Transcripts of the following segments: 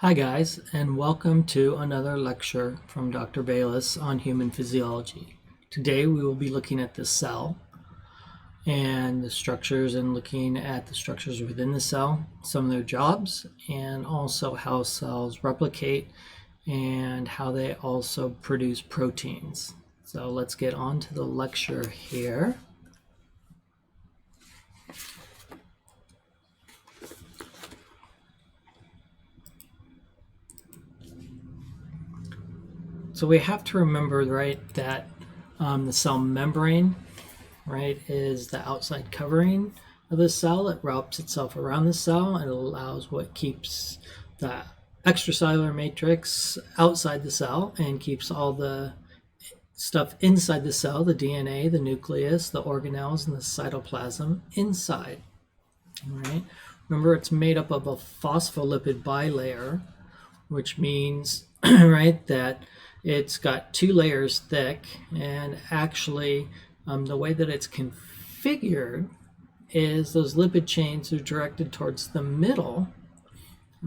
Hi guys, and welcome to another lecture from Dr. Bayles on human physiology. Today we will be looking at the cell and the structures and looking at the structures within the cell, some of their jobs, and also how cells replicate and how they also produce proteins. So let's get on to the lecture here. So we have to remember, right, that the cell membrane, right, is the outside covering of the cell. It wraps itself around the cell and it allows what keeps the extracellular matrix outside the cell and keeps all the stuff inside the cell, the DNA, the nucleus, the organelles, and the cytoplasm inside. All right. Remember, it's made up of a phospholipid bilayer, which means, right, that it's got two layers thick, and actually the way that it's configured is those lipid chains are directed towards the middle.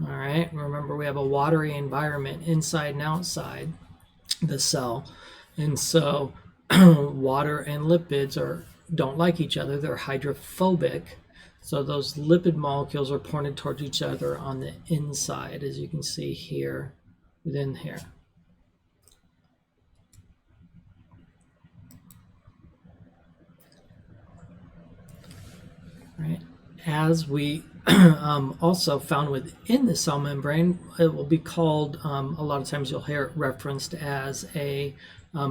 All right, remember we have a watery environment inside and outside the cell, and so water and lipids don't like each other. They're hydrophobic, so those lipid molecules are pointed towards each other on the inside, as you can see here within here. Right. As we also found within the cell membrane, it will be called, a lot of times you'll hear it referenced as a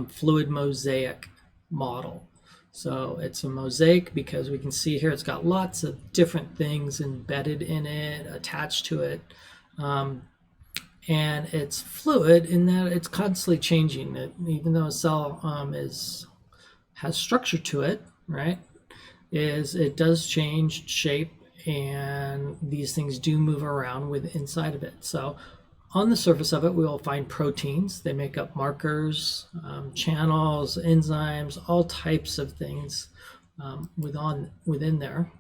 fluid mosaic model. So it's a mosaic because we can see here it's got lots of different things embedded in it, attached to it. And it's fluid in that it's constantly changing. Even though a cell has structure to it, right? It does change shape, and these things do move around inside of it. So on the surface of it, we will find proteins. They make up markers, channels, enzymes, all types of things within there.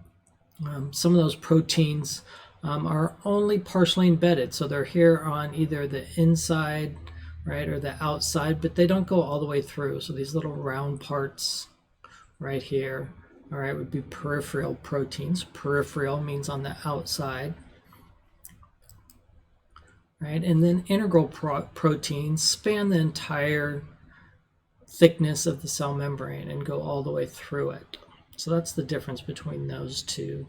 Some of those proteins are only partially embedded, so they're here on either the inside, right, or the outside, but they don't go all the way through. So these little round parts right here, all right, would be peripheral proteins. Peripheral means on the outside, right? And then integral proteins span the entire thickness of the cell membrane and go all the way through it. So that's the difference between those two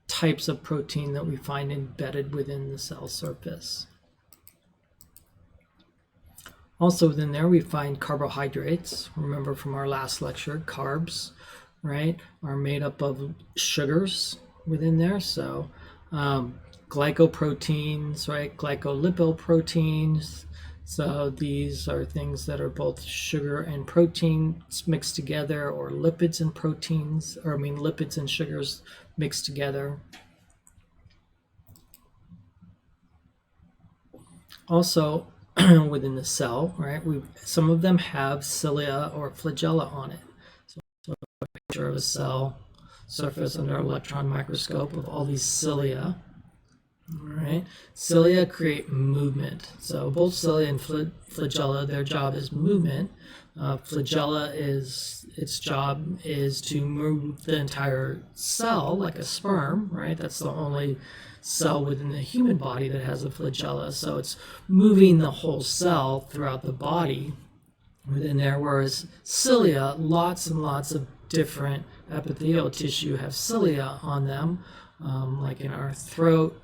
types of protein that we find embedded within the cell surface. Also within there, we find carbohydrates. Remember from our last lecture, carbs, right, are made up of sugars within there. So glycoproteins, right, glycolipoproteins. So these are things that are both sugar and proteins mixed together, or lipids and proteins, or lipids and sugars mixed together. Also, within the cell, right, some of them have cilia or flagella on it. So a picture of a cell surface under an electron microscope of all these cilia. All right, cilia create movement. So both cilia and flagella, their job is movement. Flagella its job is to move the entire cell like a sperm, right? That's the only cell within the human body that has a flagella. So it's moving the whole cell throughout the body within there, whereas cilia, lots and lots of different epithelial tissue have cilia on them, like in our throat.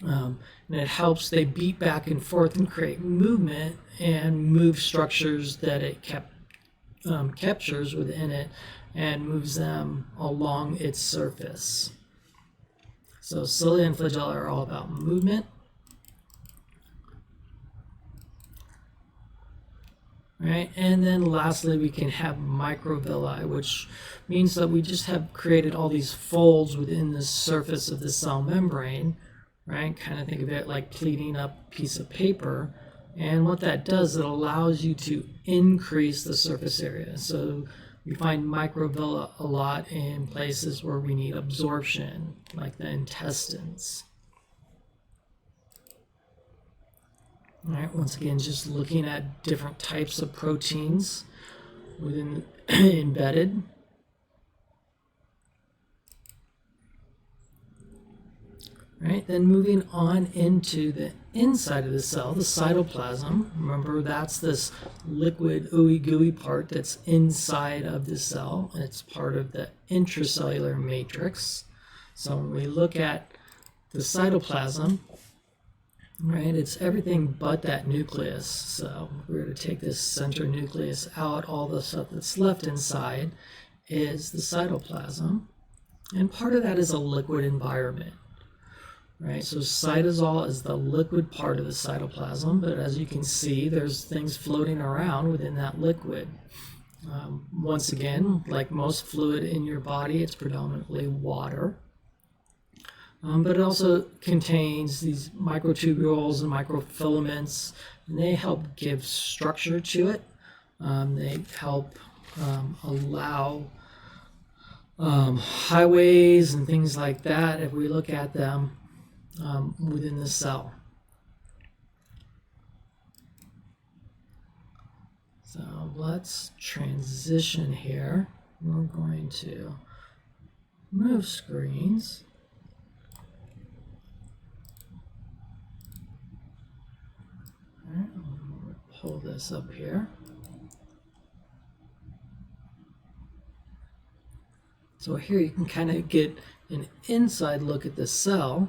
And it helps, they beat back and forth and create movement and move structures that it captures within it and moves them along its surface. So cilia and flagella are all about movement. Right, and then lastly, we can have microvilli, which means that we just have created all these folds within the surface of the cell membrane. Right, kind of think of it like pleating up a piece of paper, and what that does, it allows you to increase the surface area. So we find microvilli a lot in places where we need absorption, like the intestines. All right, once again, just looking at different types of proteins within embedded. Right, then moving on into the inside of the cell, the cytoplasm. Remember, that's this liquid ooey gooey part that's inside of the cell. It's part of the intracellular matrix. So when we look at the cytoplasm, right, it's everything but that nucleus. So if we were to take this center nucleus out, all the stuff that's left inside is the cytoplasm. And part of that is a liquid environment. Right, so cytosol is the liquid part of the cytoplasm, but as you can see, there's things floating around within that liquid. Once again, like most fluid in your body, it's predominantly water, but it also contains these microtubules and microfilaments, and they help give structure to it. They help allow highways and things like that, if we look at them within the cell. So let's transition here. We're going to move screens. All right, I'm going to pull this up here. So here you can kind of get an inside look at the cell.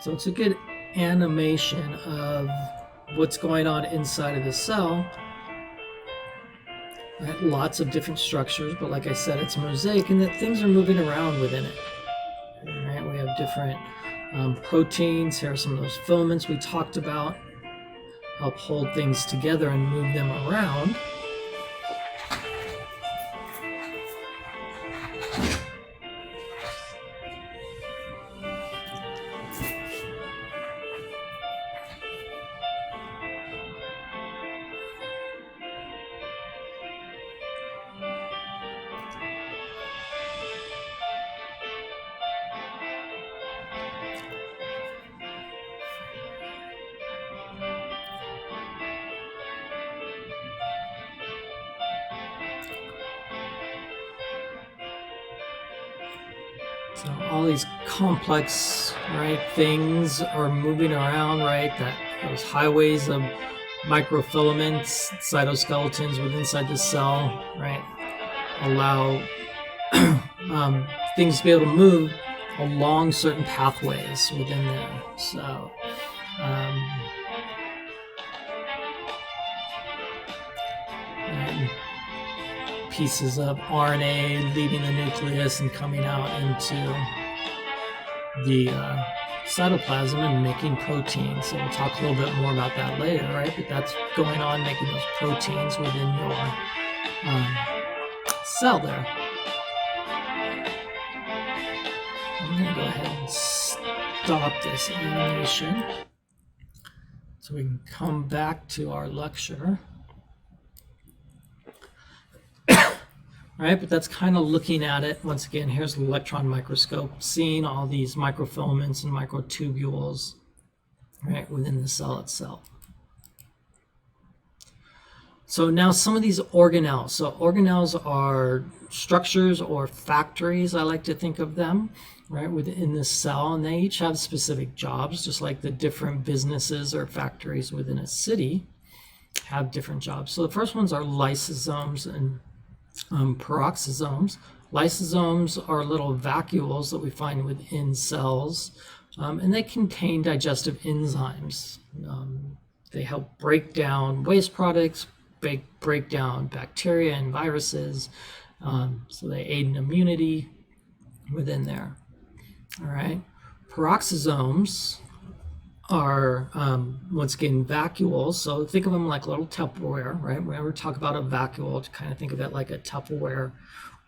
So it's a good animation of what's going on inside of the cell. Right, lots of different structures, but like I said, it's a mosaic, and that things are moving around within it. All right, we have different proteins. Here are some of those filaments we talked about. Help hold things together and move them around. So all these complex, right, things are moving around, right? Those highways of microfilaments, cytoskeletons within inside the cell, right, allow things to be able to move along certain pathways within there. So pieces of RNA leaving the nucleus and coming out into the cytoplasm and making proteins. So we'll talk a little bit more about that later, right? But that's going on, making those proteins within your cell there. I'm going to go ahead and stop this animation so we can come back to our lecture. Right, but that's kind of looking at it. Once again, here's the electron microscope, seeing all these microfilaments and microtubules, right, within the cell itself. So now some of these organelles. So organelles are structures or factories, I like to think of them, right, within the cell, and they each have specific jobs, just like the different businesses or factories within a city have different jobs. So the first ones are lysosomes and peroxisomes. Lysosomes are little vacuoles that we find within cells, and they contain digestive enzymes. They help break down waste products, break down bacteria and viruses, so they aid in immunity within there. All right, peroxisomes are once again vacuoles. So think of them like little Tupperware, right? Whenever we talk about a vacuole, to kind of think of it like a Tupperware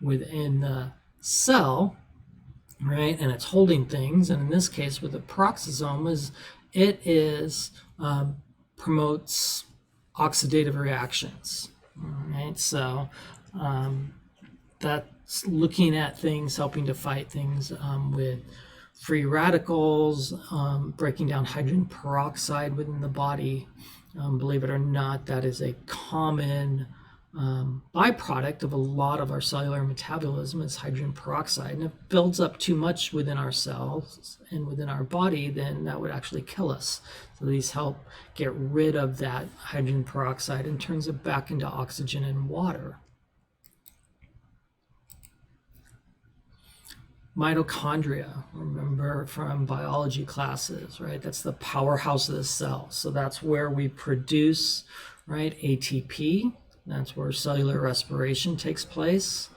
within the cell, right? And it's holding things. And in this case, with the peroxisome, it is promotes oxidative reactions. All right, so that's looking at things, helping to fight things with free radicals, breaking down hydrogen peroxide within the body. Believe it or not, that is a common byproduct of a lot of our cellular metabolism is hydrogen peroxide. And if it builds up too much within our cells and within our body, then that would actually kill us. So these help get rid of that hydrogen peroxide and turns it back into oxygen and water. Mitochondria, remember from biology classes, right? That's the powerhouse of the cell. So that's where we produce, right, ATP. That's where cellular respiration takes place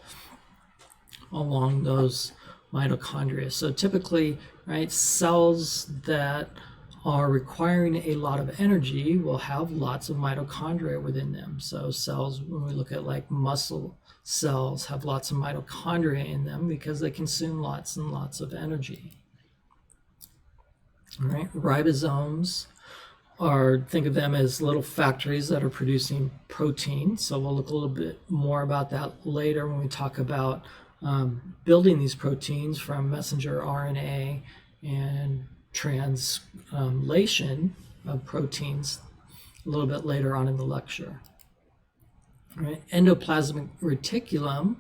along those mitochondria. So typically, right, cells that are requiring a lot of energy will have lots of mitochondria within them. So cells, when we look at like muscle cells, have lots of mitochondria in them because they consume lots and lots of energy. All right, ribosomes are, think of them as little factories that are producing protein. So we'll look a little bit more about that later when we talk about building these proteins from messenger RNA and translation of proteins a little bit later on in the lecture. Right. Endoplasmic reticulum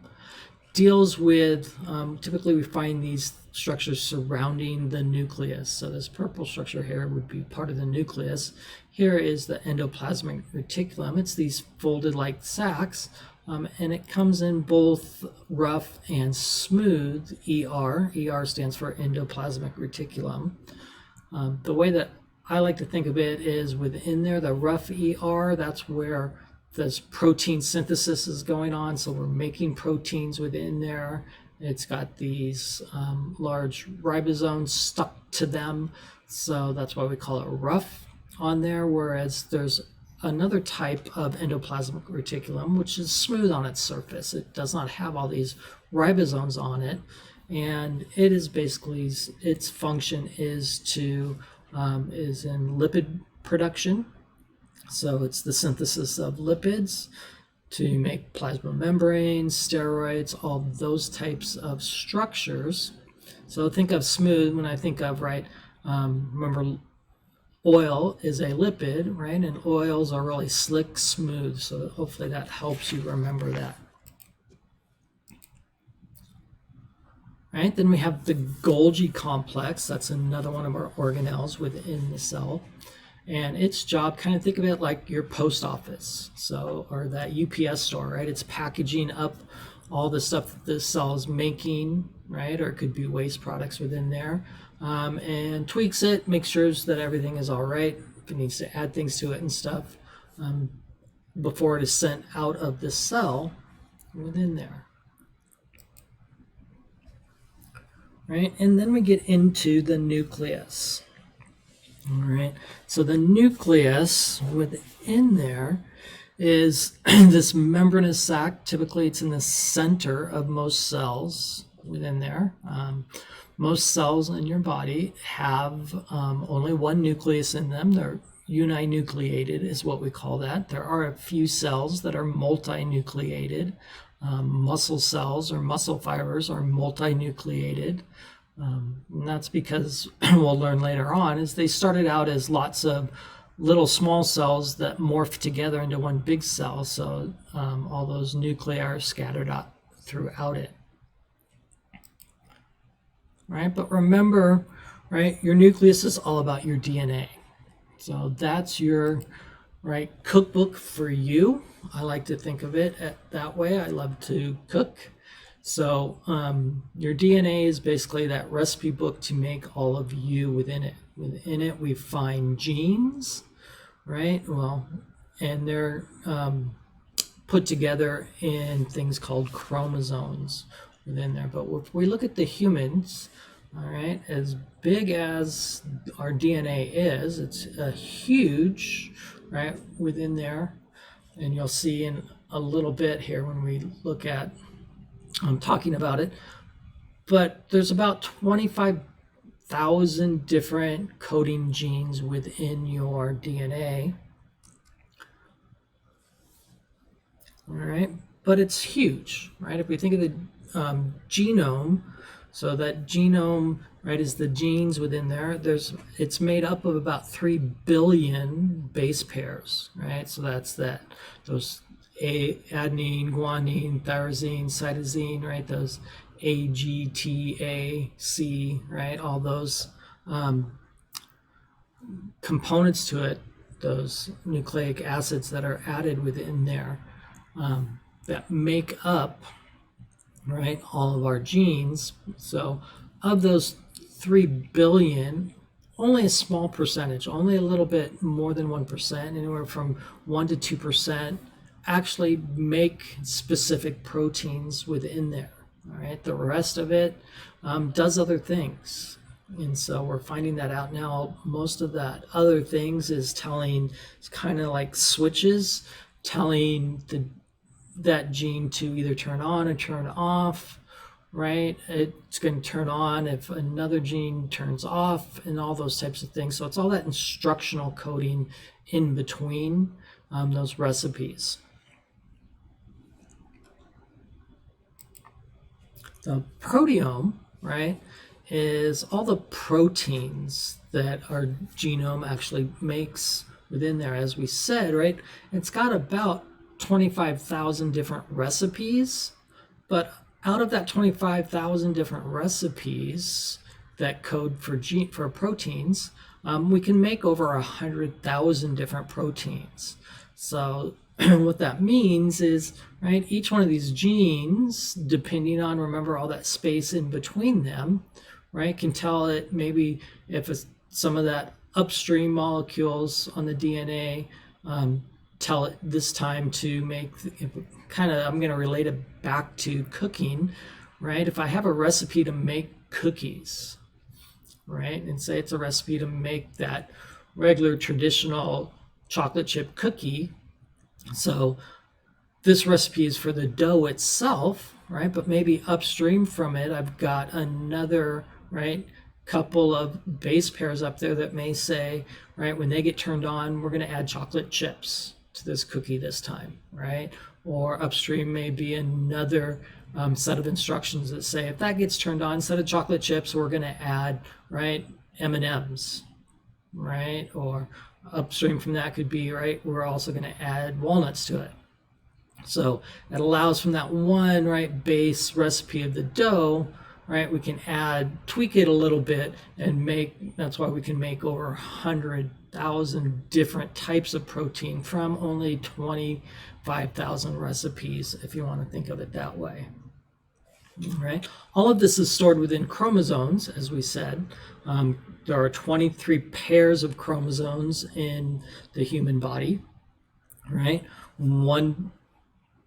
deals with, typically we find these structures surrounding the nucleus. So this purple structure here would be part of the nucleus. Here is the endoplasmic reticulum. It's these folded like sacs, and it comes in both rough and smooth ER. ER stands for endoplasmic reticulum. The way that I like to think of it is within there, the rough ER, that's where this protein synthesis is going on. So we're making proteins within there. It's got these large ribosomes stuck to them. So that's why we call it rough on there. Whereas there's another type of endoplasmic reticulum, which is smooth on its surface. It does not have all these ribosomes on it. And it is basically, its function is to, is in lipid production. So it's the synthesis of lipids to make plasma membranes, steroids, all those types of structures. So think of smooth when I think of, right, remember oil is a lipid, right? And oils are really slick, smooth. So hopefully that helps you remember that. Right, then we have the Golgi complex. That's another one of our organelles within the cell. And its job, kind of think of it like your post office, so, or that UPS store, right? It's packaging up all the stuff that the cell is making, right? Or it could be waste products within there, and tweaks it, makes sure that everything is all right. If it needs to add things to it and stuff before it is sent out of the cell within there. Right, and then we get into the nucleus. All right, so the nucleus within there is this membranous sac. Typically, it's in the center of most cells within there. Most cells in your body have only one nucleus in them. They're uninucleated is what we call that. There are a few cells that are multinucleated. Muscle cells or muscle fibers are multinucleated. And that's because we'll learn later on is they started out as lots of little small cells that morphed together into one big cell. So all those nuclei are scattered out throughout it. Right, but remember, right, your nucleus is all about your DNA. So that's your, right, cookbook for you. I like to think of it that way. I love to cook. So your DNA is basically that recipe book to make all of you within it. Within it, we find genes, right? Well, and they're put together in things called chromosomes within there. But if we look at the humans, all right, as big as our DNA is, it's a huge, right, within there. And you'll see in a little bit here when we look at talking about it, but there's about 25,000 different coding genes within your DNA, all right? But it's huge, right? If we think of the genome, so that genome, right, is the genes within there. It's made up of about 3 billion base pairs, right? So that's those adenine, guanine, tyrosine, cytosine, right? Those A, G, T, A, C, right? All those components to it, those nucleic acids that are added within there, that make up, right, all of our genes. So of those 3 billion, only a small percentage, only a little bit more than 1%, anywhere from 1 to 2%, actually make specific proteins within there. All right, the rest of it does other things. And so we're finding that out now. Most of that other things is telling, it's kind of like switches, telling that gene to either turn on or turn off, right? It's going to turn on if another gene turns off, and all those types of things. So it's all that instructional coding in between those recipes. The proteome, right, is all the proteins that our genome actually makes within there. As we said, right, it's got about 25,000 different recipes, but out of that 25,000 different recipes that code for proteins, we can make over 100,000 different proteins. So what that means is, right, each one of these genes, depending on, remember, all that space in between them, right, can tell it maybe if it's some of that upstream molecules on the DNA, tell it this time to make, kind of, I'm going to relate it back to cooking, right? If I have a recipe to make cookies, right, and say it's a recipe to make that regular traditional chocolate chip cookie, so this recipe is for the dough itself, right? But maybe upstream from it, I've got another, right, couple of base pairs up there that may say, right, when they get turned on, we're going to add chocolate chips to this cookie this time, right? Or upstream may be another set of instructions that say, if that gets turned on, instead of chocolate chips, we're going to add, right, M&Ms, right? Or upstream from that could be, right, we're also going to add walnuts to it. So it allows from that one, right, base recipe of the dough, right, we can tweak it a little bit and make, that's why we can make over 100,000 different types of protein from only 25,000 recipes, if you want to think of it that way. Right. All of this is stored within chromosomes, as we said. There are 23 pairs of chromosomes in the human body, right? One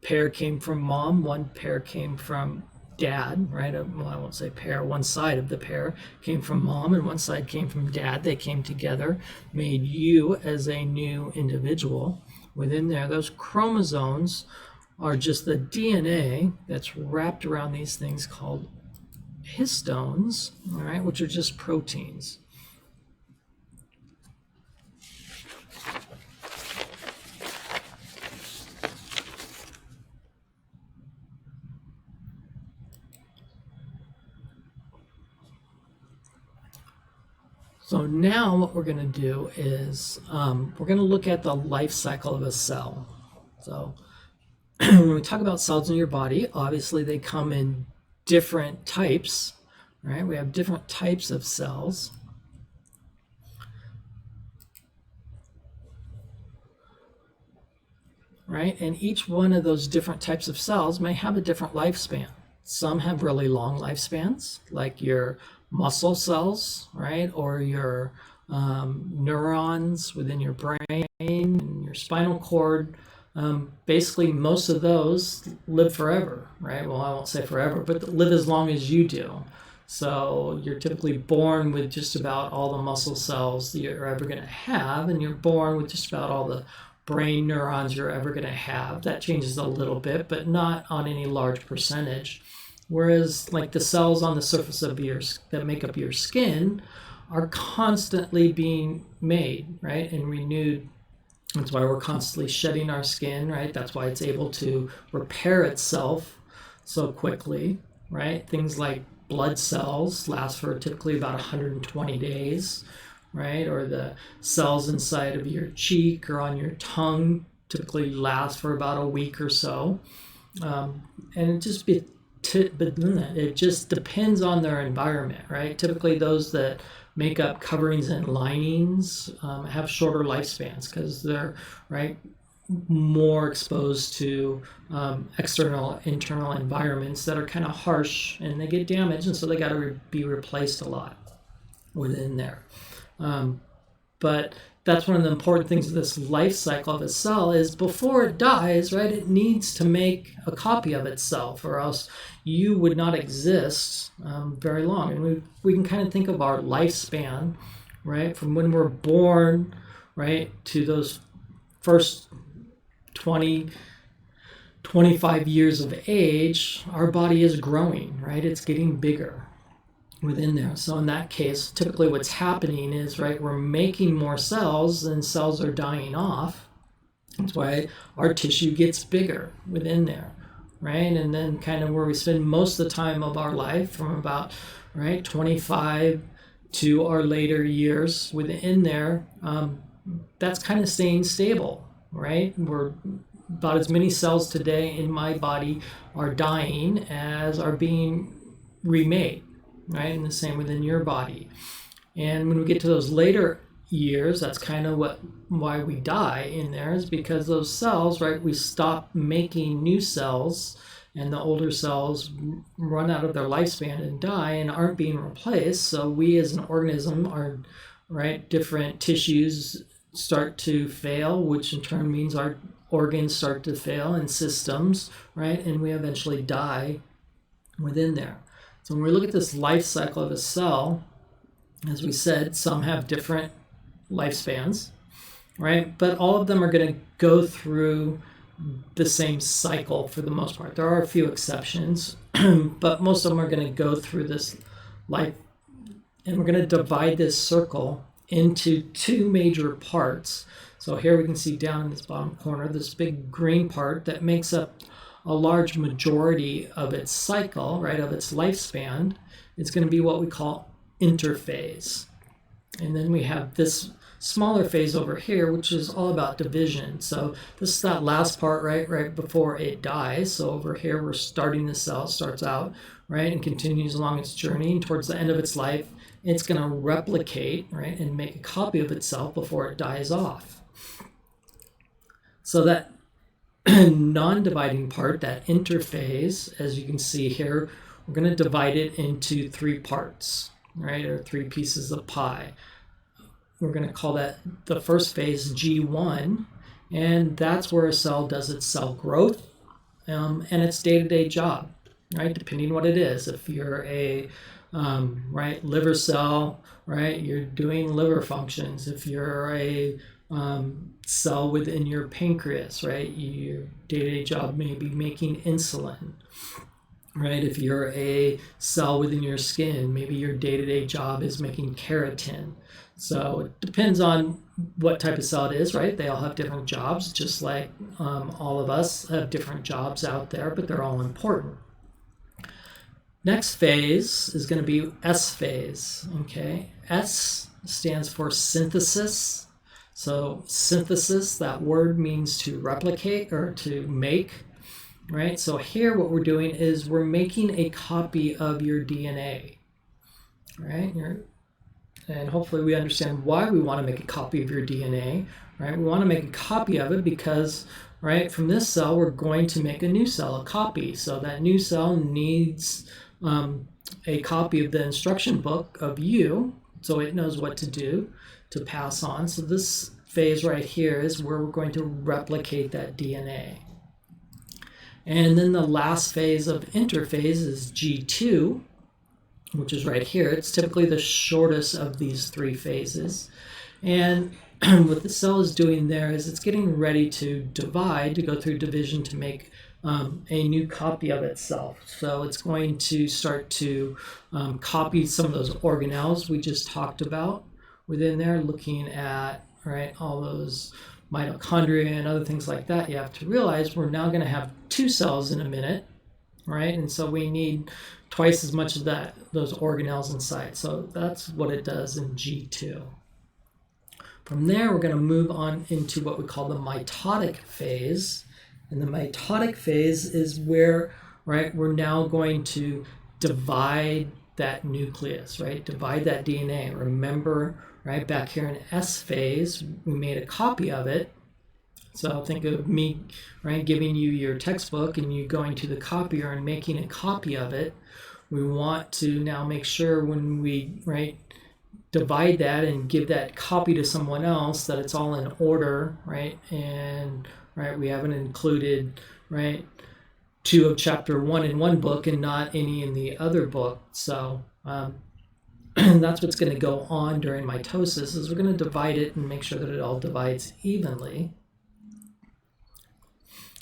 pair came from mom, one pair came from dad, right? Well, I won't say pair, one side of the pair came from mom and one side came from dad. They came together, made you as a new individual. Within there, those chromosomes are just the DNA that's wrapped around these things called histones, all right, which are just proteins. So now what we're going to do is we're going to look at the life cycle of a cell. So when we talk about cells in your body, obviously they come in different types, right? We have different types of cells. Right? And each one of those different types of cells may have a different lifespan. Some have really long lifespans, like your muscle cells, right? Or your neurons within your brain and your spinal cord. Basically, most of those live forever, right? Well, I won't say forever, but live as long as you do. So you're typically born with just about all the muscle cells that you're ever going to have, and you're born with just about all the brain neurons you're ever going to have. That changes a little bit, but not on any large percentage. Whereas like the cells on the surface of that make up your skin are constantly being made, right, and renewed That's why we're constantly shedding our skin, right? That's why it's able to repair itself so quickly, right? Things like blood cells last for typically about 120 days, right? Or the cells inside of your cheek or on your tongue typically last for about a week or so. And it just depends on their environment, right? Typically, those that make up coverings and linings have shorter lifespans because they're right more exposed to internal environments that are kind of harsh, and they get damaged, and so they got to be replaced a lot within there. But that's one of the important things of this life cycle of a cell is before it dies, right, it needs to make a copy of itself, or else you would not exist very long. And we can kind of think of our lifespan, right, from when we're born, right, to those first 20, 25 years of age. Our body is growing, right, it's getting bigger within there. So in that case, typically what's happening is, right, we're making more cells and cells are dying off. That's why our tissue gets bigger within there, right? And then kind of where we spend most of the time of our life from about, right, 25 to our later years within there, that's kind of staying stable, right? We're about as many cells today in my body are dying as are being remade, right? And the same within your body. And when we get to those later years, that's kind of why we die in there, is because those cells, right, we stop making new cells and the older cells run out of their lifespan and die and aren't being replaced. So we as an organism are, right, different tissues start to fail, which in turn means our organs start to fail and systems, right? And we eventually die within there. So when we look at this life cycle of a cell, as we said, some have different lifespans, right? But all of them are going to go through the same cycle for the most part. There are a few exceptions, but most of them are going to go through this life. And we're going to divide this circle into two major parts. So here we can see down in this bottom corner, this big green part that makes up a large majority of its cycle, right, of its lifespan. It's going to be what we call interphase. And then we have this smaller phase over here, which is all about division. So this is that last part, right before it dies. So over here, we're starting the cell, starts out, right, and continues along its journey. And towards the end of its life, it's going to replicate, right, and make a copy of itself before it dies off. So that non-dividing part, that interphase, as you can see here, we're going to divide it into three parts, right, or three pieces of pie. We're going to call that the first phase G1, and that's where a cell does its cell growth and its day-to-day job, right, depending what it is. If you're a right, liver cell, right, you're doing liver functions. If you're a cell within your pancreas, right, your day-to-day job may be making insulin, right? If you're a cell within your skin, maybe your day-to-day job is making keratin. So it depends on what type of cell it is, right? They all have different jobs, just like all of us have different jobs out there, but they're all important. Next phase is going to be S phase, okay? S stands for synthesis. So synthesis, that word means to replicate or to make, right? So here what we're doing is we're making a copy of your DNA, right? And hopefully we understand why we want to make a copy of your DNA, right? We want to make a copy of it because, right, from this cell, we're going to make a new cell, a copy. So that new cell needs a copy of the instruction book of you, so it knows what to do to pass on. So this phase right here is where we're going to replicate that DNA. And then the last phase of interphase is G2, which is right here. It's typically the shortest of these three phases. And what the cell is doing there is it's getting ready to divide, to go through division to make a new copy of itself. So it's going to start to copy some of those organelles we just talked about within there, looking at, right, all those mitochondria and other things like that, you have to realize we're now going to have 2 cells in a minute, right? And so we need twice as much of those organelles inside. So that's what it does in G2. From there, we're going to move on into what we call the mitotic phase. And the mitotic phase is where, right, we're now going to divide that nucleus, right? Divide that DNA. Remember, right, back here in S phase, we made a copy of it. So think of me, right, giving you your textbook and you going to the copier and making a copy of it. We want to now make sure when we, right, divide that and give that copy to someone else that it's all in order, right? And right, we haven't included, right, 2 of chapter 1 in one book and not any in the other book. So that's what's going to go on during mitosis, is we're going to divide it and make sure that it all divides evenly.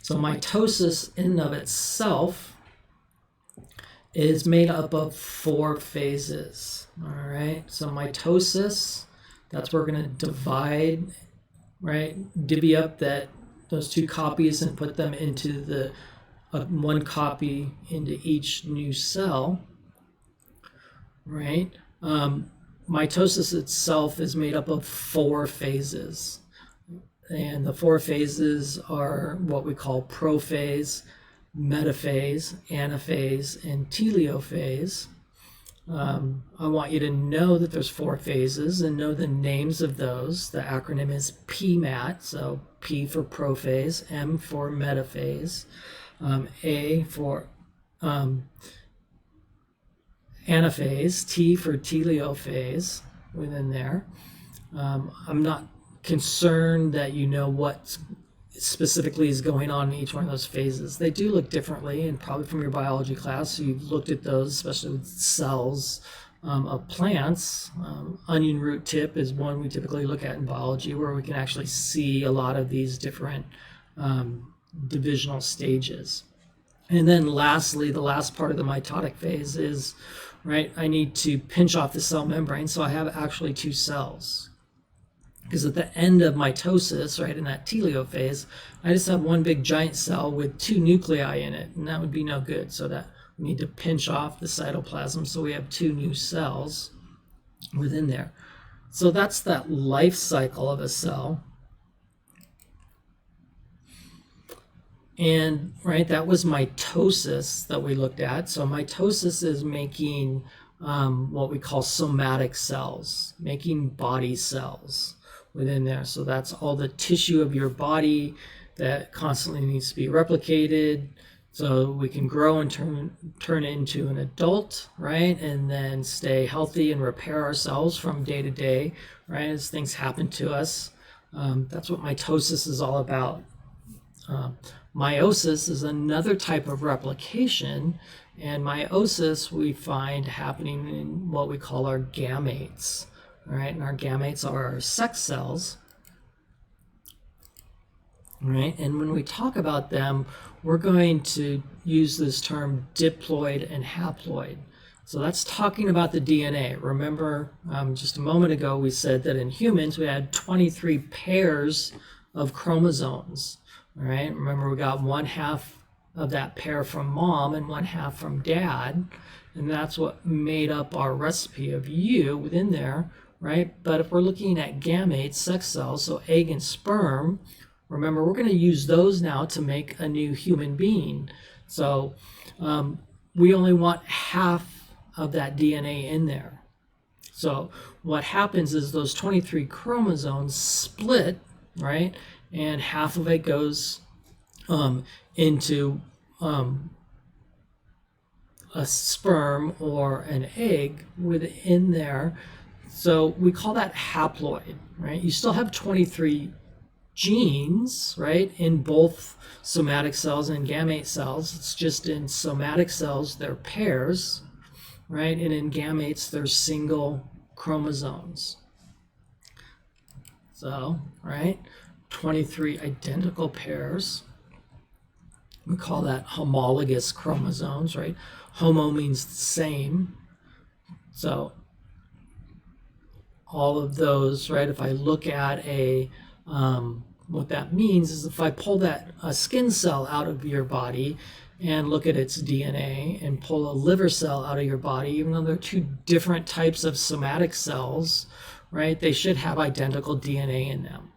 So mitosis in and of itself is made up of 4 phases. All right, so mitosis, that's where we're going to divide, right, divvy up those 2 copies and put them into the 1 copy into each new cell, right? Mitosis itself is made up of 4 phases. And the 4 phases are what we call prophase, metaphase, anaphase, and telophase. I want you to know that there's 4 phases and know the names of those. The acronym is PMAT, so P for prophase, M for metaphase, A for anaphase, T for telophase within there. I'm not concerned that you know what specifically is going on in each one of those phases. They do look differently, and probably from your biology class, you've looked at those, especially with cells of plants. Onion root tip is one we typically look at in biology, where we can actually see a lot of these different divisional stages. And then lastly, the last part of the mitotic phase is, right, I need to pinch off the cell membrane, so I have actually 2 cells. Because at the end of mitosis, right, in that telophase, I just have one big giant cell with 2 nuclei in it, and that would be no good. So that we need to pinch off the cytoplasm so we have 2 new cells within there. So that's that life cycle of a cell. And right, that was mitosis that we looked at. So mitosis is making what we call somatic cells, making body cells within there. So that's all the tissue of your body that constantly needs to be replicated so we can grow and turn into an adult, right? And then stay healthy and repair ourselves from day to day, right, as things happen to us. That's what mitosis is all about. Meiosis is another type of replication, and meiosis we find happening in what we call our gametes. All right, and our gametes are our sex cells. All right, and when we talk about them, we're going to use this term diploid and haploid. So that's talking about the DNA. Remember, just a moment ago, we said that in humans, we had 23 pairs of chromosomes. All right, remember, we got 1/2 of that pair from mom and 1/2 from dad. And that's what made up our recipe of you within there, right? But if we're looking at gametes, sex cells, so egg and sperm, remember, we're going to use those now to make a new human being. So we only want 1/2 of that DNA in there. So what happens is those 23 chromosomes split, right? And 1/2 of it goes into a sperm or an egg within there. So we call that haploid, right? You still have 23 genes, right, in both somatic cells and gamete cells. It's just in somatic cells, they're pairs, right? And in gametes, they're single chromosomes. So, right, 23 identical pairs. We call that homologous chromosomes, right? Homo means same. So all of those, right, if I look at a what that means is if I pull a skin cell out of your body and look at its DNA and pull a liver cell out of your body, even though they're two different types of somatic cells, right, they should have identical DNA in them.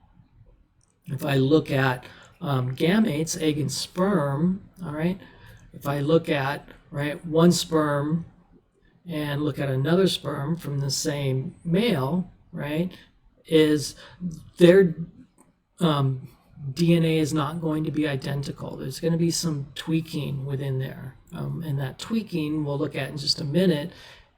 If I look at gametes, egg and sperm, all right, if I look at, right, one sperm and look at another sperm from the same male, right, is their DNA is not going to be identical. There's going to be some tweaking within there. And that tweaking we'll look at in just a minute,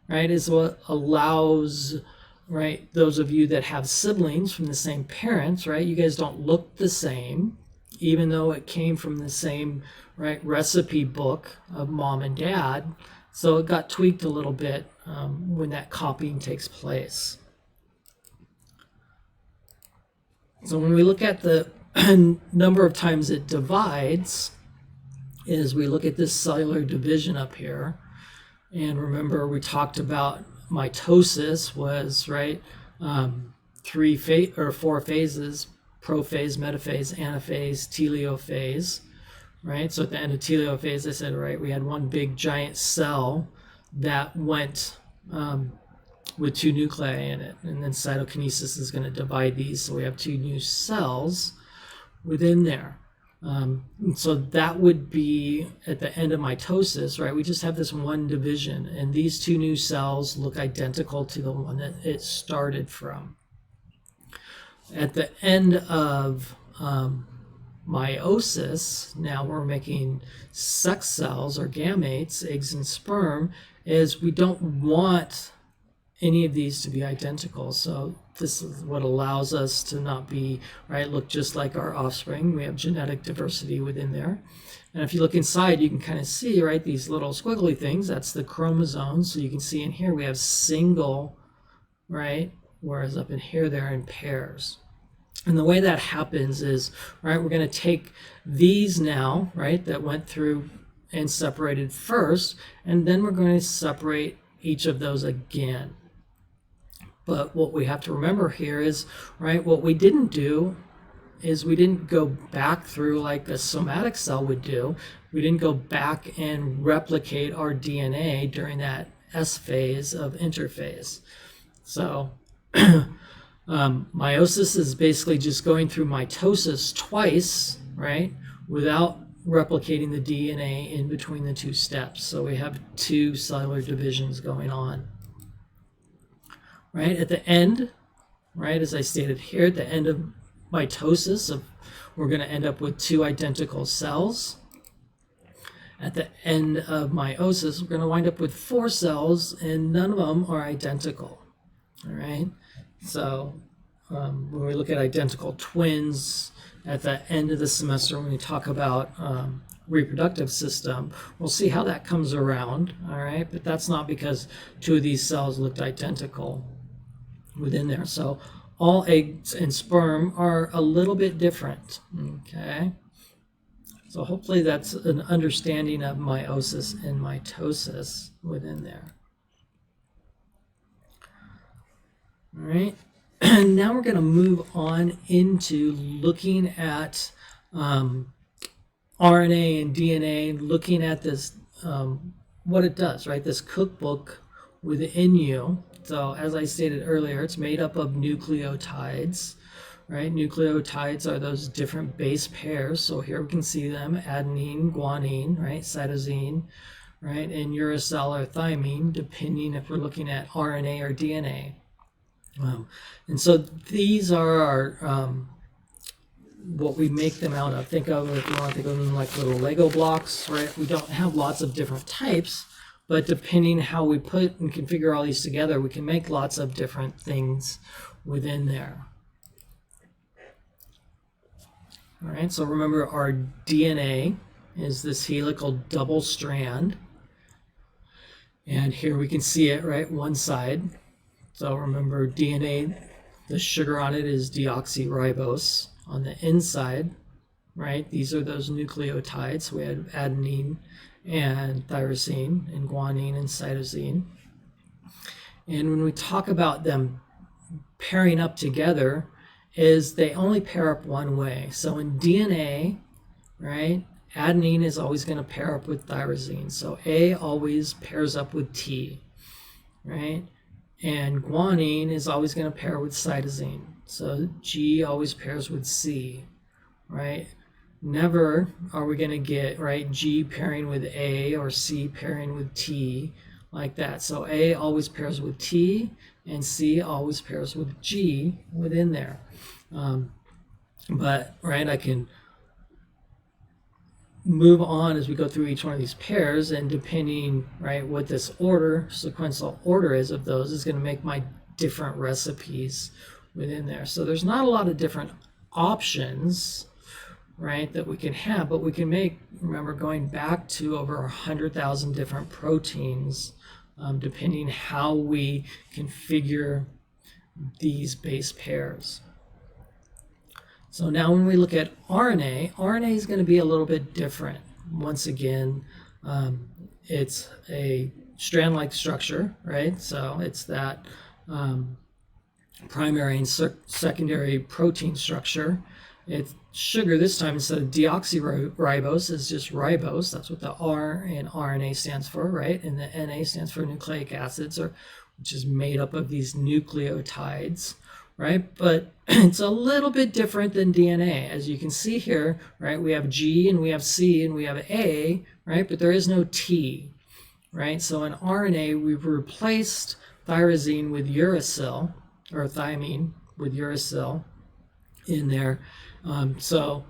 right, is what allows, right, those of you that have siblings from the same parents, right, you guys don't look the same, even though it came from the same, right, recipe book of mom and dad. So it got tweaked a little bit when that copying takes place. So when we look at the number of times it divides, is we look at this cellular division up here. And remember, we talked about mitosis was, right, 4 phases: prophase, metaphase, anaphase, telophase, right? So at the end of telophase, I said, right, we had one big giant cell that went with 2 nuclei in it, and then cytokinesis is going to divide these, so we have 2 new cells within there. So that would be at the end of mitosis, right? We just have this one division, and these 2 new cells look identical to the one that it started from. At the end of meiosis, now we're making sex cells or gametes, eggs and sperm, is we don't want any of these to be identical. So this is what allows us to not be, right, look just like our offspring. We have genetic diversity within there. And if you look inside, you can kind of see, right, these little squiggly things, that's the chromosomes. So you can see in here we have single, right, whereas up in here they're in pairs. And the way that happens is, right, we're going to take these now, right, that went through and separated first, and then we're going to separate each of those again. But what we have to remember here is, right, what we didn't do is we didn't go back through like a somatic cell would do. We didn't go back and replicate our DNA during that S phase of interphase. So meiosis is basically just going through mitosis twice, right, without replicating the DNA in between the 2 steps. So we have 2 cellular divisions going on. Right, at the end, right, as I stated here, at the end of mitosis, we're going to end up with 2 identical cells. At the end of meiosis, we're going to wind up with 4 cells, and none of them are identical. All right, so when we look at identical twins at the end of the semester, when we talk about reproductive system, we'll see how that comes around. All right, but that's not because 2 of these cells looked identical within there. So all eggs and sperm are a little bit different. Okay, so hopefully that's an understanding of meiosis and mitosis within there. All right, and now we're going to move on into looking at RNA and DNA, looking at this, what it does, right? This cookbook within you. So as I stated earlier, it's made up of nucleotides, right? Nucleotides are those different base pairs. So here we can see them: adenine, guanine, right? Cytosine, right? And uracil or thymine, depending if we're looking at RNA or DNA. And so these are our, what we make them out of. Think of, if you want to think of them like little Lego blocks, right? We don't have lots of different types, but depending how we put and configure all these together, we can make lots of different things within there. All right, so remember our DNA is this helical double strand. And here we can see it, right, one side. So remember DNA, the sugar on it is deoxyribose. On the inside, right, these are those nucleotides. We had adenine and tyrosine and guanine and cytosine. And when we talk about them pairing up together is they only pair up one way. So in DNA, right, adenine is always going to pair up with tyrosine. So A always pairs up with T, right? And guanine is always going to pair with cytosine. So G always pairs with C, right? Never are we going to get, right, G pairing with A or C pairing with T like that. So A always pairs with T and C always pairs with G within there. But, right, I can move on as we go through each one of these pairs, and depending, right, what this order, sequential order is of those is going to make my different recipes within there. So there's not a lot of different options, right, that we can have, but we can make, remember, going back to over 100,000 different proteins, depending how we configure these base pairs. So now when we look at RNA is going to be a little bit different. Once again, it's a strand-like structure, right? So it's that primary and secondary protein structure. It's sugar this time. Instead of deoxyribose, it's just ribose. That's what the R in RNA stands for, right? And the NA stands for nucleic acids, which is made up of these nucleotides, right? But it's a little bit different than DNA. As you can see here, right, we have G and we have C and we have A, right? But there is no T, right? So in RNA, we've replaced tyrosine with uracil, or thiamine with uracil in there. So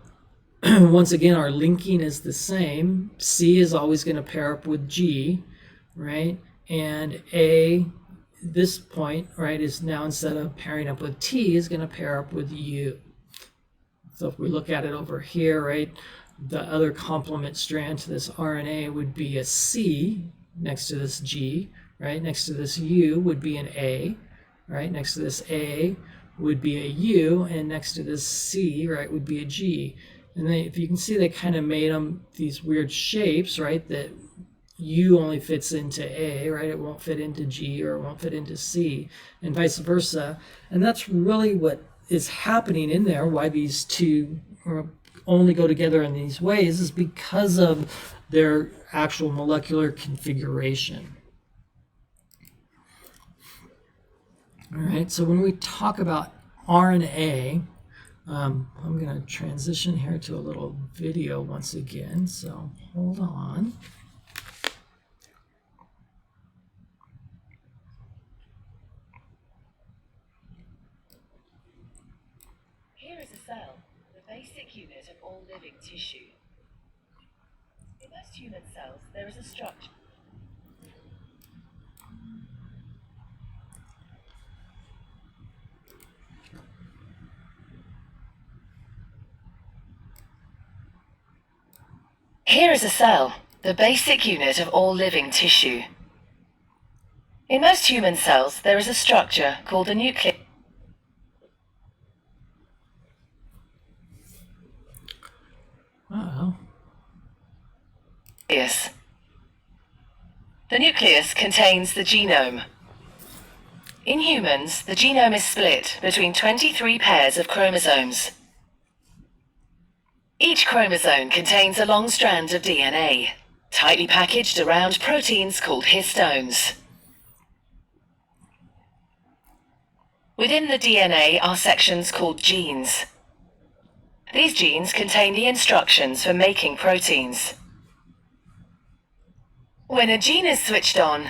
once again, our linking is the same. C is always going to pair up with G, right? And A, this point, right, is now, instead of pairing up with T, is going to pair up with U. So if we look at it over here, right, the other complement strand to this RNA would be a C next to this G, right? Next to this U would be an A, right? Next to this A would be a U, and next to this C, right, would be a G. And then if you can see, they kind of made them these weird shapes, right, that U only fits into A, right? It won't fit into G, or it won't fit into C, and vice versa. And that's really what is happening in there. Why these two only go together in these ways is because of their actual molecular configuration. All right, so when we talk about RNA, I'm going to transition here to a little video once again, so hold on. Here is a cell, the basic unit of all living tissue. In most human cells, there is a structure. Here is a cell, the basic unit of all living tissue. In most human cells, there is a structure called a nucleus. The nucleus contains the genome. In humans, the genome is split between 23 pairs of chromosomes. Each chromosome contains a long strand of DNA, tightly packaged around proteins called histones. Within the DNA are sections called genes. These genes contain the instructions for making proteins. When a gene is switched on,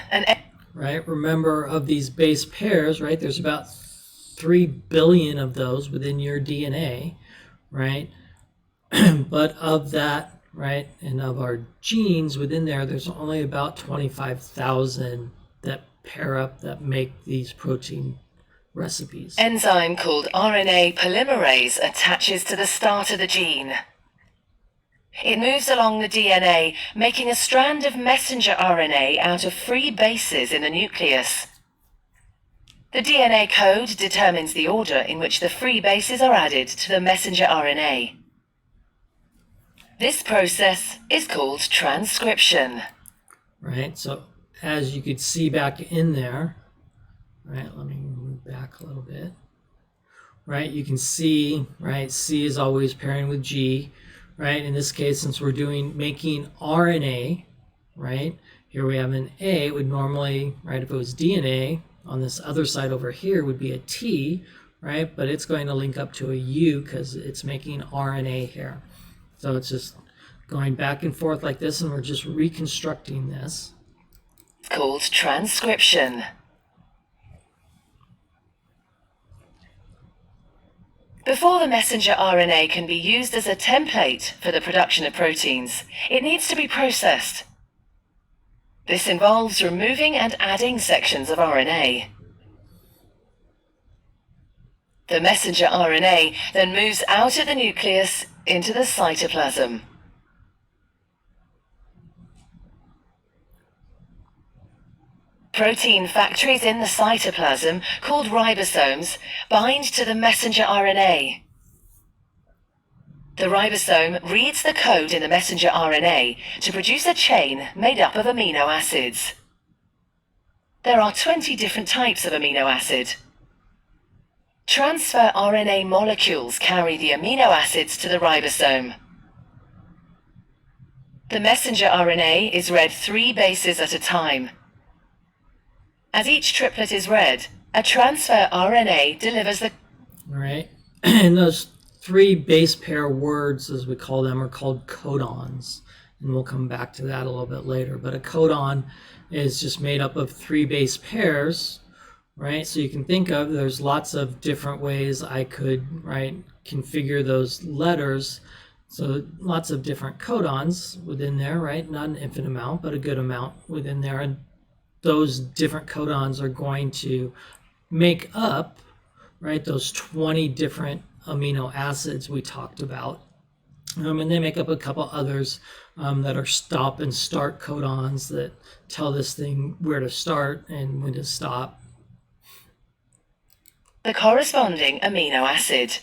right, remember, of these base pairs, right, there's about 3 billion of those within your DNA, right? But of that, right, and of our genes within there, there's only about 25,000 that pair up, that make these protein recipes. Enzyme called RNA polymerase attaches to the start of the gene. It moves along the DNA, making a strand of messenger RNA out of free bases in the nucleus. The DNA code determines the order in which the free bases are added to the messenger RNA. This process is called transcription. Right, so as you could see back in there, right, let me move back a little bit. right, you can see, right, C is always pairing with G, right? In this case, since we're making RNA, right, here we have an A. It would normally, right, if it was DNA, on this other side over here would be a T, right? But it's going to link up to a U because it's making RNA here. So it's just going back and forth like this, and we're just reconstructing this. It's called transcription. Before the messenger RNA can be used as a template for the production of proteins, it needs to be processed. This involves removing and adding sections of RNA. The messenger RNA then moves out of the nucleus into the cytoplasm. Protein factories in the cytoplasm, called ribosomes, bind to the messenger RNA. The ribosome reads the code in the messenger RNA to produce a chain made up of amino acids. There are 20 different types of amino acid. Transfer RNA molecules carry the amino acids to the ribosome. The messenger RNA is read 3 bases at a time. As each triplet is read, a transfer RNA delivers the... All right, and those 3 base pair words, as we call them, are called codons. And we'll come back to that a little bit later. But a codon is just made up of 3 base pairs, right? So you can think of, there's lots of different ways I could, right, configure those letters. So lots of different codons within there, right? Not an infinite amount, but a good amount within there. And those different codons are going to make up, right, those 20 different amino acids we talked about. And they make up a couple others that are stop and start codons that tell this thing where to start and when to stop. The corresponding amino acid.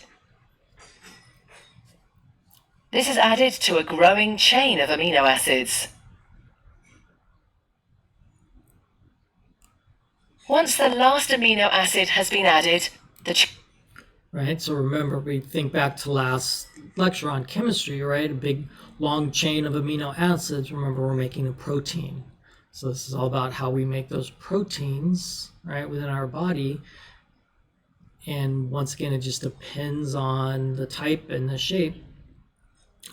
This is added to a growing chain of amino acids. Once the last amino acid has been added, right, so remember, we think back to last lecture on chemistry, right? A big long chain of amino acids. Remember, we're making a protein. So this is all about how we make those proteins, right, within our body. And once again, it just depends on the type and the shape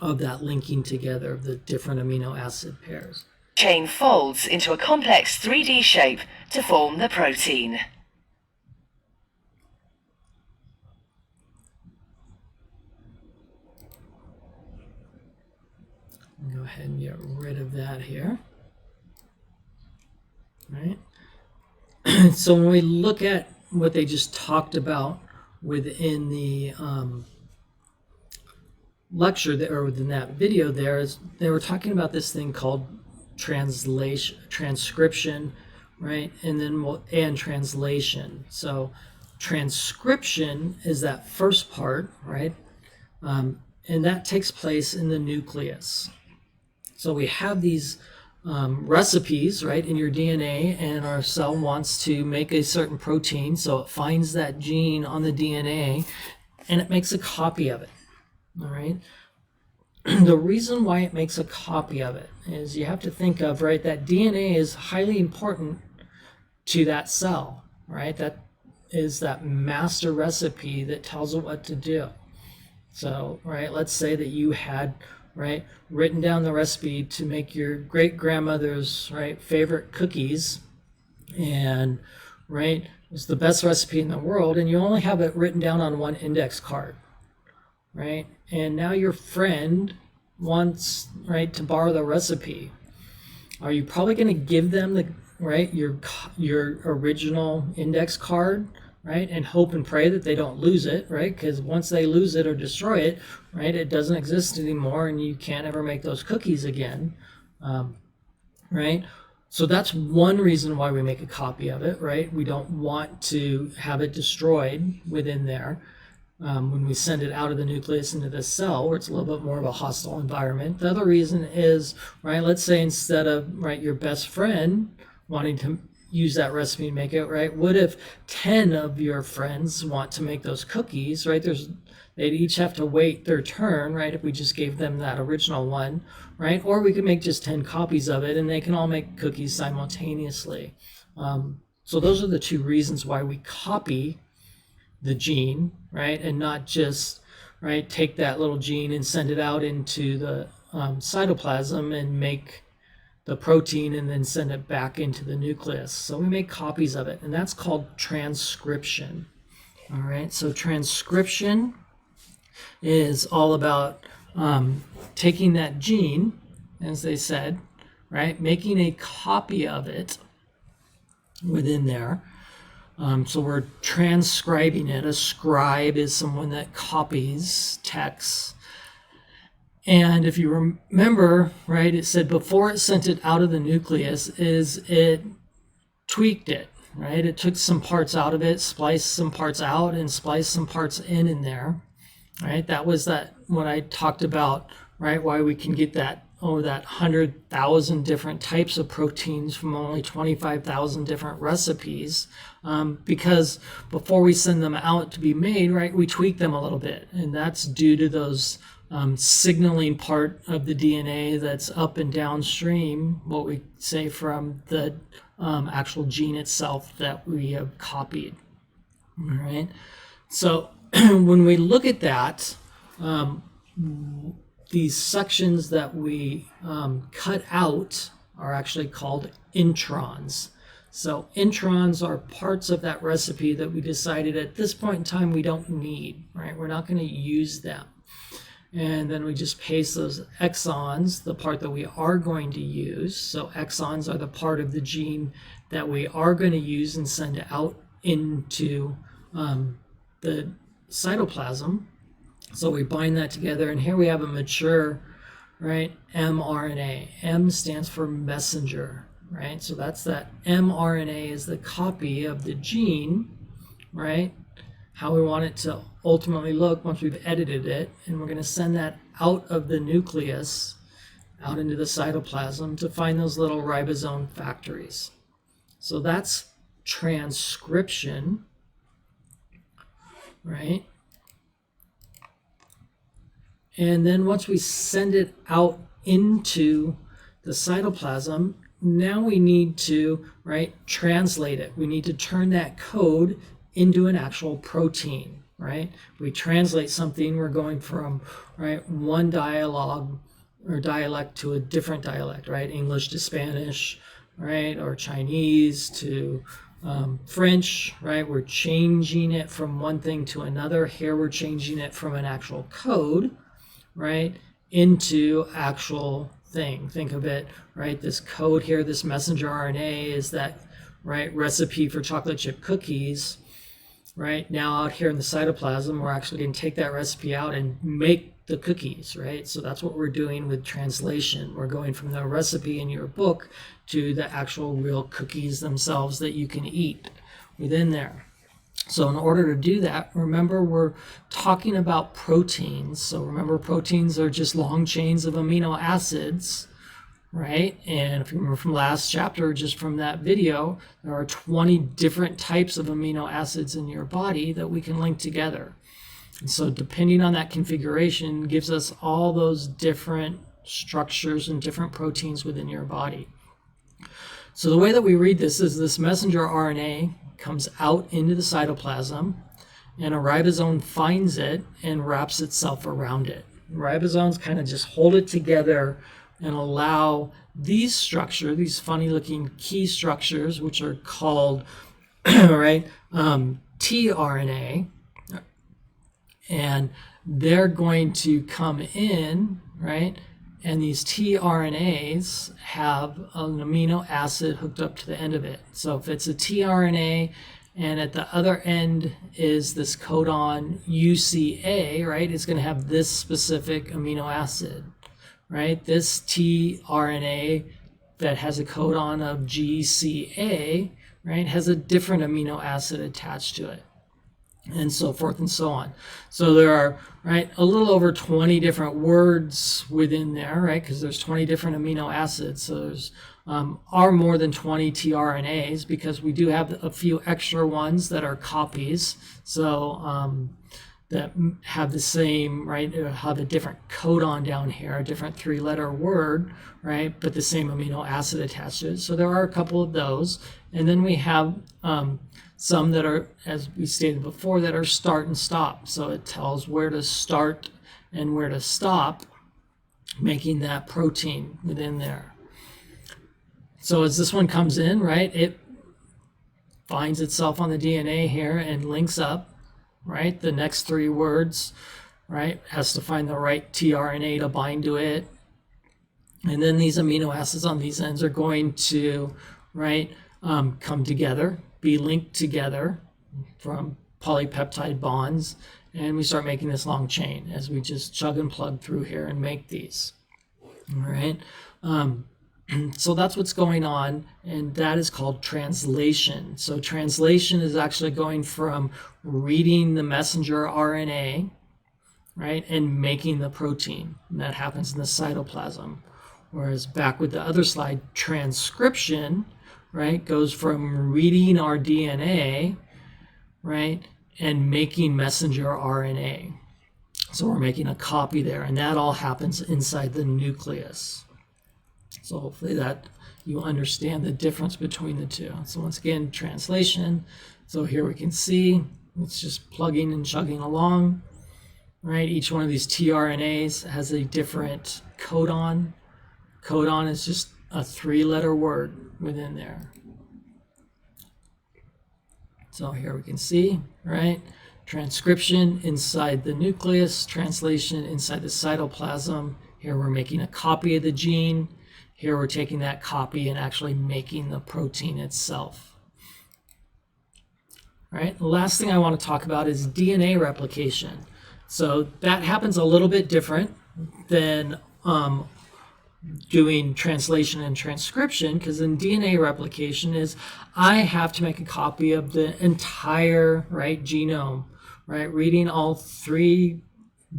of that linking together of the different amino acid pairs. Chain folds into a complex 3D shape to form the protein. Go ahead and get rid of that here. Right. So when we look at what they just talked about within the lecture there, or within that video there, is they were talking about this thing called transcription, right? And translation. So transcription is that first part, right? And that takes place in the nucleus. So we have these recipes, right, in your DNA, and our cell wants to make a certain protein, so it finds that gene on the DNA and it makes a copy of it. All right. The reason why it makes a copy of it is you have to think of, right, that DNA is highly important to that cell, right? That is that master recipe that tells it what to do. So, right, let's say that you had, right, written down the recipe to make your great grandmother's, right, favorite cookies, and, right, it's the best recipe in the world, and you only have it written down on one index card, right? And now your friend wants, right, to borrow the recipe. Are you probably going to give them the, right, your original index card, right, and hope and pray that they don't lose it, right? Because once they lose it or destroy it, right, it doesn't exist anymore, and you can't ever make those cookies again, right? So that's one reason why we make a copy of it, right? We don't want to have it destroyed within there. When we send it out of the nucleus into the cell, where it's a little bit more of a hostile environment. The other reason is, right, let's say instead of, right, your best friend wanting to use that recipe to make it, right? What if 10 of your friends want to make those cookies, right? They'd each have to wait their turn, right? If we just gave them that original one, right? Or we could make just 10 copies of it and they can all make cookies simultaneously. So those are the two reasons why we copy the gene, right? And not just, right, take that little gene and send it out into the cytoplasm and make the protein and then send it back into the nucleus. So we make copies of it, and that's called transcription. All right, so transcription is all about taking that gene, as they said, right, making a copy of it within there. So we're transcribing it. A scribe is someone that copies text. And if you remember, right, it said before it sent it out of the nucleus is it tweaked it, right? It took some parts out of it, spliced some parts out, and spliced some parts in there, right? That was what I talked about, right? Why we can get that 100,000 different types of proteins from only 25,000 different recipes, because before we send them out to be made, right, we tweak them a little bit, and that's due to those signaling part of the DNA that's up and downstream, what we say from the actual gene itself that we have copied. All right. So when we look at that, these sections that we cut out are actually called introns. So introns are parts of that recipe that we decided at this point in time we don't need, right? We're not going to use them. And then we just paste those exons, the part that we are going to use. So exons are the part of the gene that we are going to use and send out into the cytoplasm. So we bind that together, and here we have a mature, right, mRNA. M stands for messenger, right? So that's that mRNA is the copy of the gene, right? How we want it to ultimately look once we've edited it, and we're going to send that out of the nucleus, out into the cytoplasm to find those little ribosome factories. So that's transcription, right? And then once we send it out into the cytoplasm, now we need to, right, translate it. We need to turn that code into an actual protein, right? We translate something, we're going from, right, one dialogue or dialect to a different dialect, right? English to Spanish, right? Or Chinese to French, right? We're changing it from one thing to another. Here we're changing it from an actual code, right, into actual thing. Think of it, right? This code here, this messenger RNA is that, right, recipe for chocolate chip cookies, right? Now out here in the cytoplasm, we're actually going to take that recipe out and make the cookies, right? So that's what we're doing with translation. We're going from the recipe in your book to the actual real cookies themselves that you can eat within there. So in order to do that, remember we're talking about proteins. So remember, proteins are just long chains of amino acids, right? And if you remember from last chapter, just from that video, there are 20 different types of amino acids in your body that we can link together. And so depending on that configuration gives us all those different structures and different proteins within your body. So the way that we read this is this messenger RNA comes out into the cytoplasm, and a ribosome finds it and wraps itself around it. Ribosomes kind of just hold it together and allow these structures, these funny looking key structures, which are called right, tRNA, and they're going to come in, right? And these tRNAs have an amino acid hooked up to the end of it. So if it's a tRNA and at the other end is this codon UCA, right, it's going to have this specific amino acid, right? This tRNA that has a codon of GCA, right, has a different amino acid attached to it, and so forth and so on. So there are, right, a little over 20 different words within there, right, because there's 20 different amino acids. So there's are more than 20 tRNAs, because we do have a few extra ones that are copies. So that have the same, right, have a different codon down here, a different 3-letter word, right, but the same amino acid attached to it. So there are a couple of those. And then we have some that are, as we stated before, that are start and stop. So it tells where to start and where to stop making that protein within there. So as this one comes in, right, it finds itself on the DNA here and links up, right? The next 3 words, right, has to find the right tRNA to bind to it. And then these amino acids on these ends are going to, right, come together, be linked together from polypeptide bonds. And we start making this long chain as we just chug and plug through here and make these. All right. So that's what's going on, and that is called translation. So translation is actually going from reading the messenger RNA, right, and making the protein. And that happens in the cytoplasm. Whereas back with the other slide, transcription, right, goes from reading our DNA, right, and making messenger RNA. So we're making a copy there, and that all happens inside the nucleus. So hopefully that you understand the difference between the two. So once again, translation. So here we can see it's just plugging and chugging along, right? Each one of these tRNAs has a different codon. Codon is just a 3-letter word within there. So here we can see, right? Transcription inside the nucleus, translation inside the cytoplasm. Here we're making a copy of the gene. Here we're taking that copy and actually making the protein itself. All right, the last thing I want to talk about is DNA replication. So that happens a little bit different than doing translation and transcription, because in DNA replication is I have to make a copy of the entire, right, genome, right, reading all 3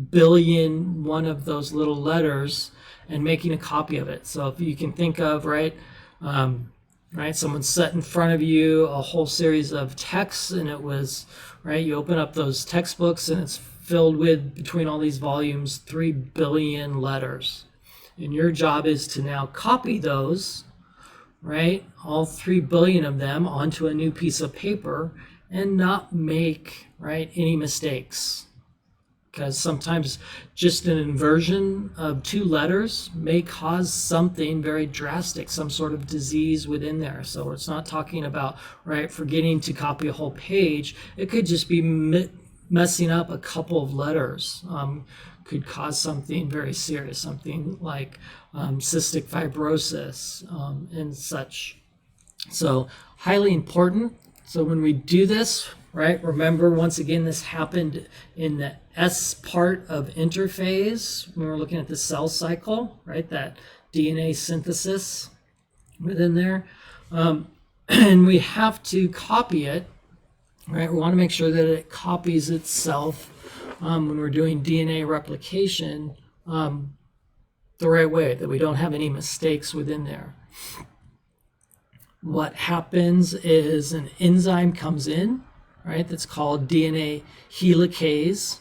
billion one of those little letters and making a copy of it. So if you can think of, right, right, someone set in front of you a whole series of texts, and it was, right, you open up those textbooks and it's filled with, between all these volumes, 3 billion letters. And your job is to now copy those, right, all 3 billion of them onto a new piece of paper and not make, right, any mistakes. Because sometimes just an inversion of 2 letters may cause something very drastic, some sort of disease within there. So it's not talking about, right, forgetting to copy a whole page. It could just be messing up a couple of letters. Could cause something very serious, something like cystic fibrosis and such. So highly important. So when we do this, right, remember, once again, this happened in the S part of interphase when we're looking at the cell cycle, right, that DNA synthesis within there. And we have to copy it, right? We want to make sure that it copies itself when we're doing DNA replication the right way, that we don't have any mistakes within there. What happens is an enzyme comes in, right, that's called DNA helicase,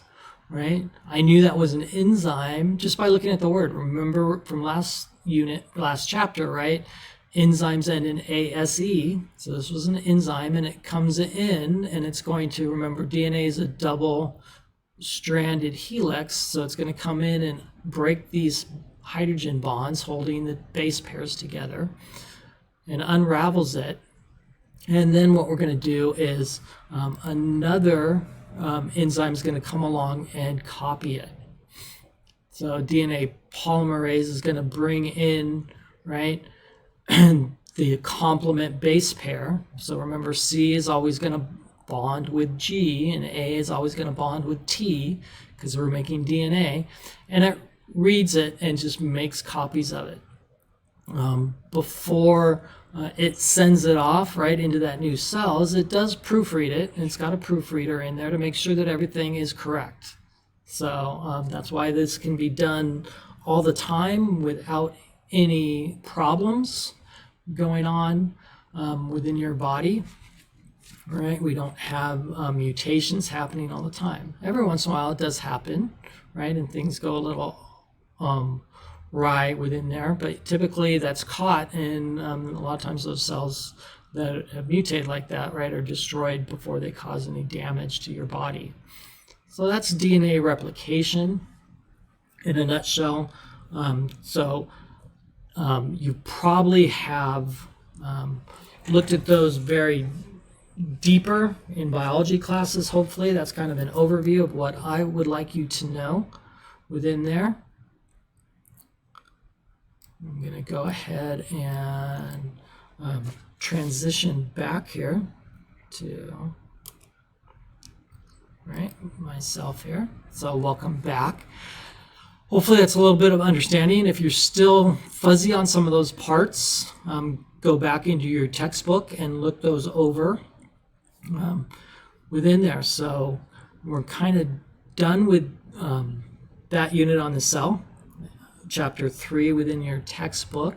right? I knew that was an enzyme just by looking at the word. Remember from last chapter, right? Enzymes end in ASE, so this was an enzyme, and it comes in, and it's going to, remember, DNA is a double-stranded helix, so it's going to come in and break these hydrogen bonds holding the base pairs together and unravels it. And then what we're going to do is another enzyme is going to come along and copy it. So DNA polymerase is going to bring in, right, the complement base pair. So remember, C is always going to bond with G, and A is always going to bond with T, because we're making DNA. And it reads it and just makes copies of it. Before it sends it off, right, into that new cells, it does proofread it, and it's got a proofreader in there to make sure that everything is correct. So that's why this can be done all the time without any problems, going on within your body. Right? We don't have mutations happening all the time. Every once in a while it does happen, right? And things go a little right within there, but typically that's caught, and a lot of times those cells that have mutated like that, right, are destroyed before they cause any damage to your body. So that's DNA replication in a nutshell. You probably have looked at those very deeper in biology classes. Hopefully that's kind of an overview of what I would like you to know within there. I'm going to go ahead and transition back here to myself here. So welcome back. Hopefully that's a little bit of understanding. If you're still fuzzy on some of those parts, go back into your textbook and look those over within there. So we're kind of done with that unit on the cell, chapter 3 within your textbook.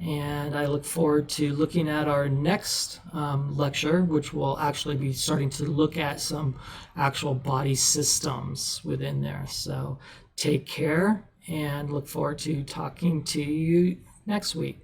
And I look forward to looking at our next lecture, which will actually be starting to look at some actual body systems within there. So take care and look forward to talking to you next week.